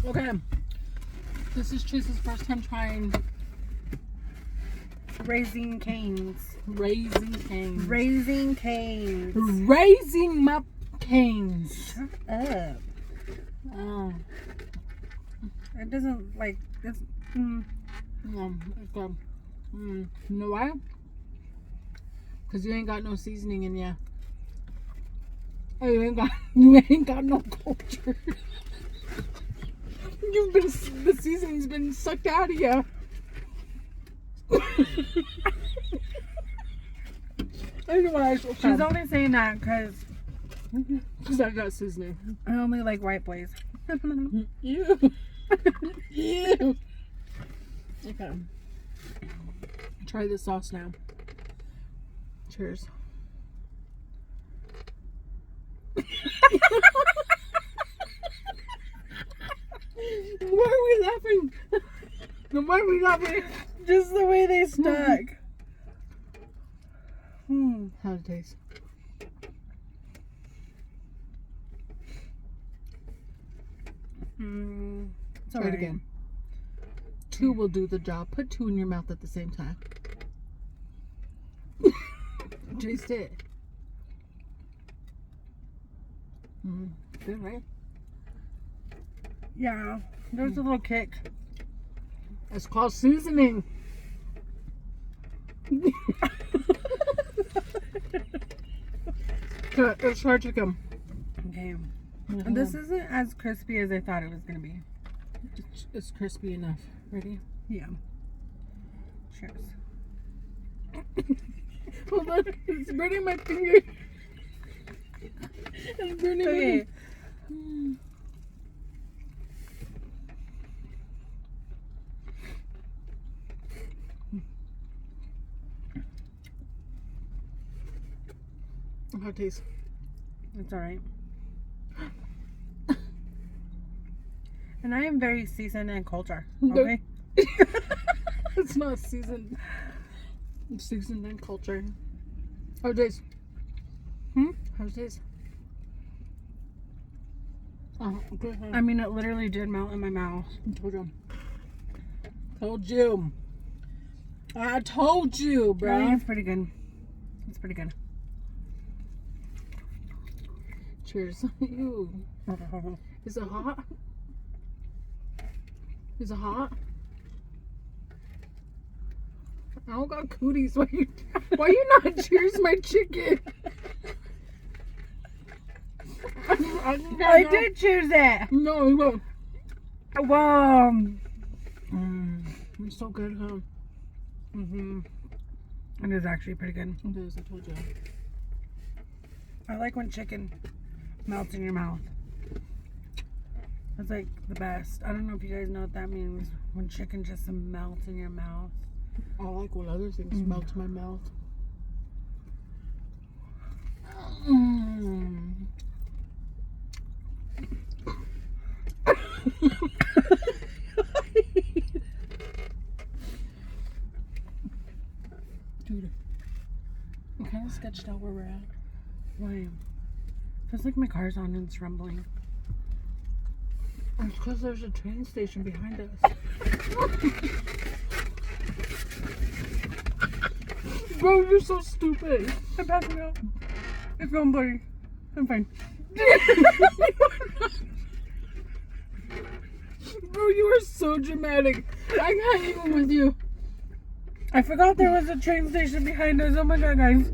Okay. This is Chase's first time trying Raising Cane's. Raising Cane's. Raising Cane's. Raising my canes. Shut up. Oh. It doesn't like it's. It's good. You know why? Because you ain't got no seasoning in ya. Oh, you ain't got no culture. The seasoning's been sucked out of you. Anyways, okay. She's only saying that because I got seasoning. I only like white boys. Ew. Ew. Okay. Try the sauce now. Cheers. Why are we laughing? Why are we laughing? Just the way they stuck. How it taste? It's Try it again. 2 will do the job. Put 2 in your mouth at the same time. Taste it. Good, right? Yeah, there's a little kick. It's called seasoning. Okay, let's try chicken. Okay. And this isn't as crispy as I thought it was gonna be. It's crispy enough. Ready? Yeah. Cheers. Hold on, it's burning my finger. It's burning Okay. me. How it tastes? It's alright. And I am very seasoned and cultured. Okay. It's not seasoned. It's seasoned and cultured. How it taste? How it taste? Oh, okay. I mean, it literally did melt in my mouth. I told you. Told you. I told you, I bro. think it's pretty good. It's pretty good. Cheers. Ew. Is it hot? Is it hot? I don't got cooties. Why you not cheers my chicken? I did choose it. No, you won't. Wow. It's so good, huh? It is actually pretty good. It is, I told you. I like when chicken melts in your mouth. That's like the best. I don't know if you guys know what that means. When chicken just melts in your mouth. I like when other things melt in my mouth. Dude, I'm kind of sketched out where we're at. Why? Feels like my car's on and it's rumbling. It's because there's a train station behind us. Bro, you're so stupid. I'm passing out. It's going blurry. I'm fine. Bro, you are so dramatic. I can't even with you. I forgot there was a train station behind us. Oh my god, guys.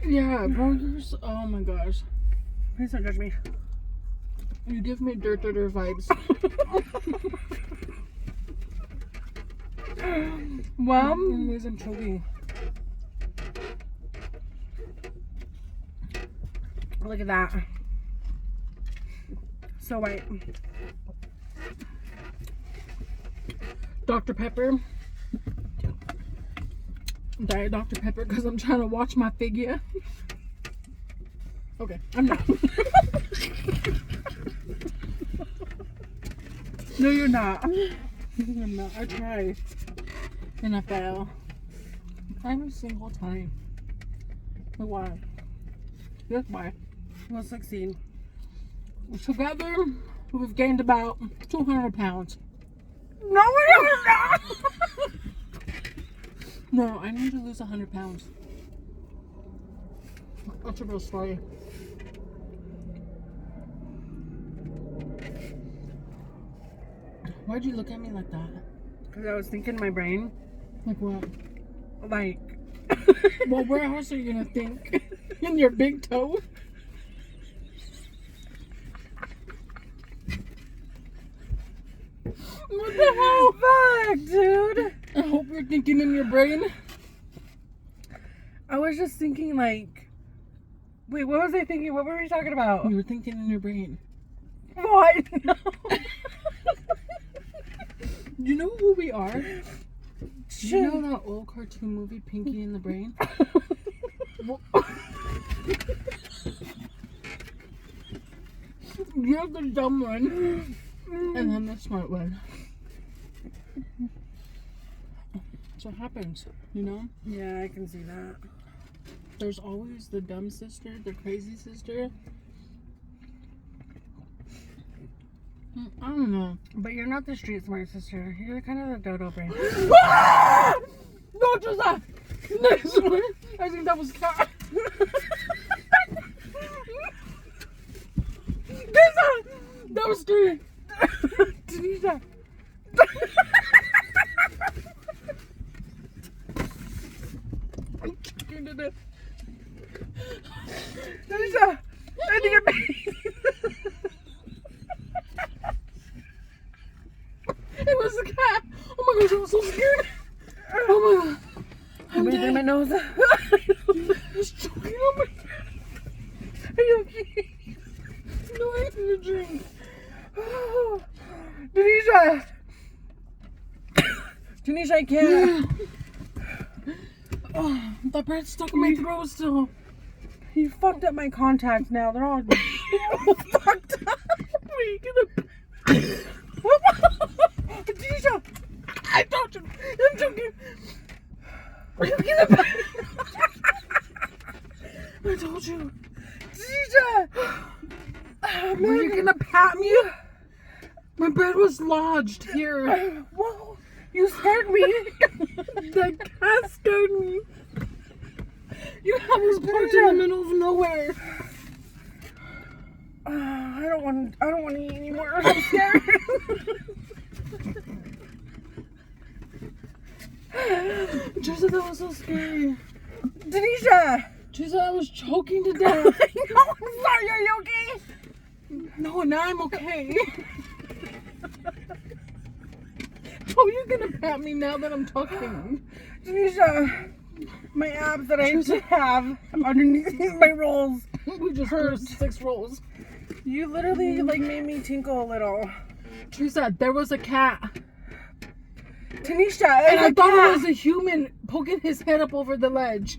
Yeah, bro, you're so... Oh my gosh. Please don't judge me. You give me dirt vibes. Well, Anyways, I'm choking. look at that. So white. Dr. Pepper. Diet Dr. Pepper because I'm trying to watch my figure. Okay, I'm not. No, you're not. I'm not. I tried. And I fail. Every single time. But why? That's why. We'll succeed. Together, We've gained about 200 pounds. No, we're not. No, I need to lose 100 pounds. That's a real story. Why'd you look at me like that? Because I was thinking in my brain, Like what? like, Well, where else are you gonna think? In your big toe? What the hell? fuck, dude. I hope you're thinking in your brain. I was just thinking, like, wait, what was I thinking? What were we talking about? You were thinking in your brain. What? No. You know who we are? Shit. You know that old cartoon movie, Pinky and the Brain? Well, you're the dumb one, and I'm the smart one. That's what happens, you know? Yeah, I can see that. There's always the dumb sister, the crazy sister. I don't know. But you're not the street smart sister. You're kind of the dodo brain. No, just that. Nice one. I think that was cat. That was scary. Tanisha. I'm choking to death. Tanisha. I think I'm It was a cat. Oh my gosh, I was so scared. Oh my god. I'm breathing dead. my nose. I was choking on my Are you okay? No, I need a drink. Tanisha. Tanisha, I can't. Oh, that bread's stuck in my throat still. You fucked up my contacts now. They're all fucked up. Are you gonna... Tanisha. I told you. I'm joking. Are you gonna I told you. Tanisha. Were you gonna pat me? My bread was lodged here. Whoa. You scared me. The cat scared me. You have us parked in the middle of nowhere. I don't want to eat anymore. I'm scared. Teresa, that was so scary. Tanisha. Teresa, I was choking to No, death. I'm sorry. Are you okay? No, now I'm okay. Oh, you're gonna pat me now that I'm talking. Tanisha, my abs that I used to have underneath my rolls. We just heard 6 rolls. You literally like made me tinkle a little. Teresa, there was a cat. Tanisha, And I thought it was a human poking his head up over the ledge.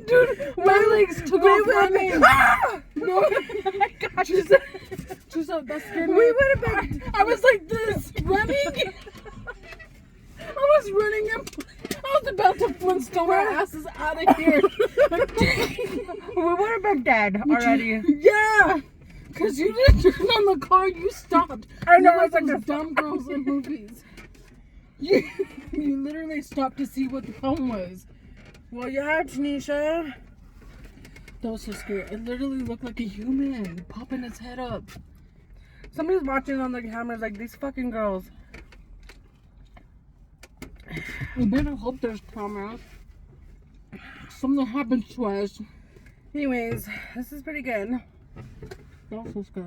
Dude, my legs took off running. No, Teresa, that scared me. We would have been. I was like this, running. I was running and I was about to Flintstone our asses out of here. We would have been dead already. Yeah, because you didn't turn on the car, you stopped. I know, You're I was like those this. dumb girls in movies. You literally stopped to see what the problem was. Well, yeah, Tanisha. That was so scary. It literally looked like a human popping its head up. Somebody's watching on the cameras like these fucking girls. We better hope there's cameras. Something happens to us. Anyways, this is pretty good. That was so scary.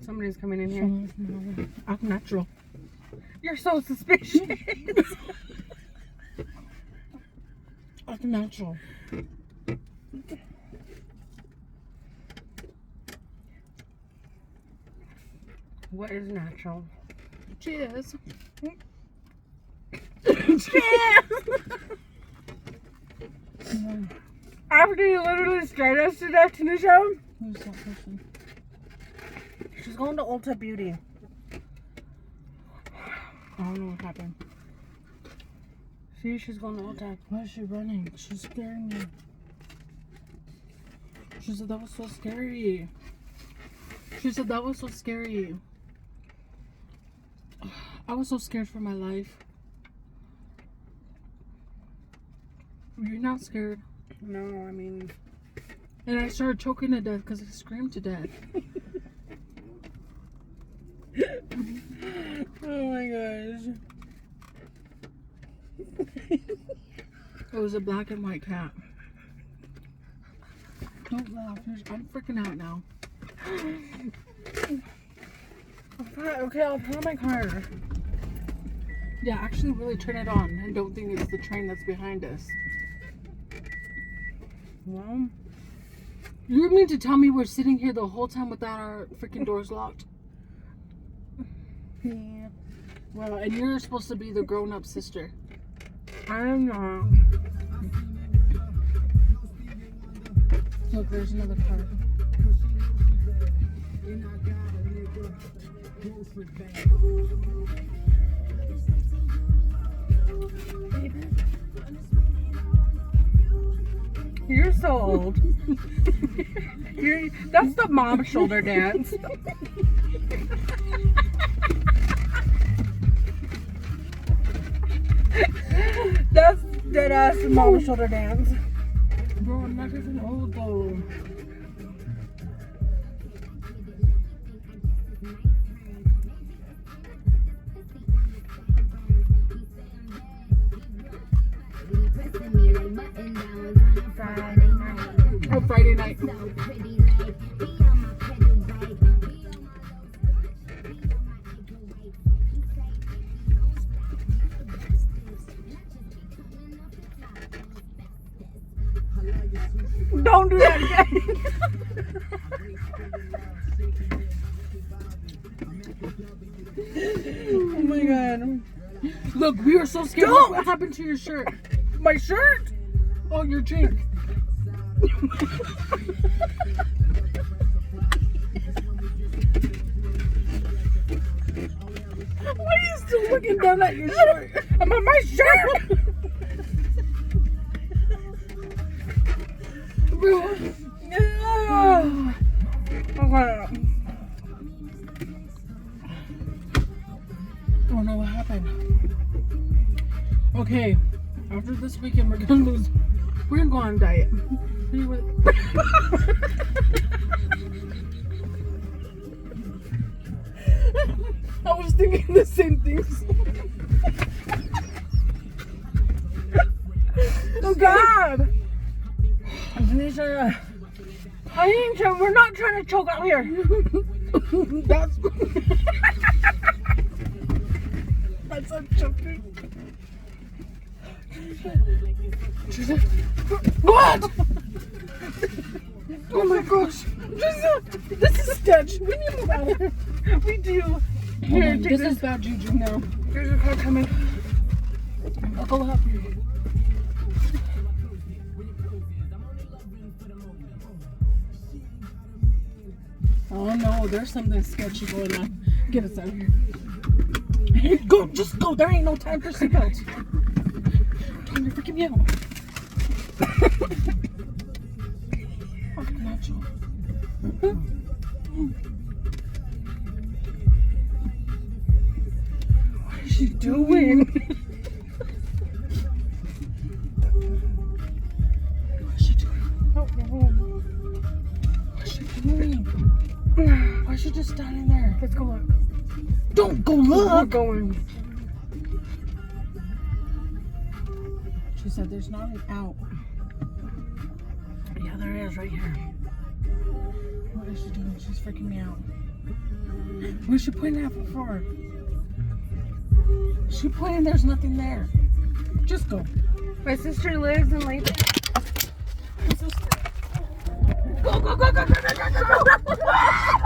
Somebody's coming in here. Act natural. You're so suspicious. Act natural. What is natural? Cheers. After you literally scared us to death, Tanisha, Who's that person? she's going to Ulta Beauty. I don't know what happened. See, she's going to Ulta. Why is she running? She's scaring me. She said that was so scary. She said that was so scary. I was so scared for my life. You're not scared. No, I mean... And I started choking to death because I screamed to death. Oh my gosh. It was a black and white cat. Don't laugh. I'm freaking out now. Okay, I'll put on my car. Yeah, actually really turn it on and don't think it's the train that's behind us. Well, You mean to tell me we're sitting here the whole time without our freaking doors locked? yeah. Well, and you're supposed to be the grown-up sister. I'm not. Look, there's another car. You're so old. That's the mom shoulder dance. That's dead ass mom shoulder dance. Bro, I'm not even old though. Oh, Friday night. Don't do that again. Oh my god. Look, we were so scared. Don't! What happened to your shirt? My shirt? Oh, your drink. Why are you still looking down at your shirt? I'm on my shirt! Bro. Yeah. Okay. Oh no, what happened? Okay, after this weekend we're gonna lose. We're gonna go on a diet. I was thinking the same things. Oh god! Tanisha, I ain't trying, we're not trying to choke out here. That's that's a choking. What? Oh my gosh! This is sketch. We need to move out of here. We do. Here, Here, this take is this. bad juju now. There's a car coming. Buckle up. Oh no, there's something sketchy going on. Get us out of here. Hey, go, just go. There ain't no time for seatbelts. Don't freaking me out. Fucking Nacho. What is she doing? What is she doing? Oh, no. What's she doing? Why is she just standing there? Let's go look. Don't go We're look! going. She said there's not an out. Yeah, there is right here. What is she doing? She's freaking me out. Where's she pointing at for? She pointing, there's nothing there. Just go. My sister lives in Lathan. Go, go, go, go, go, go, go, go, go!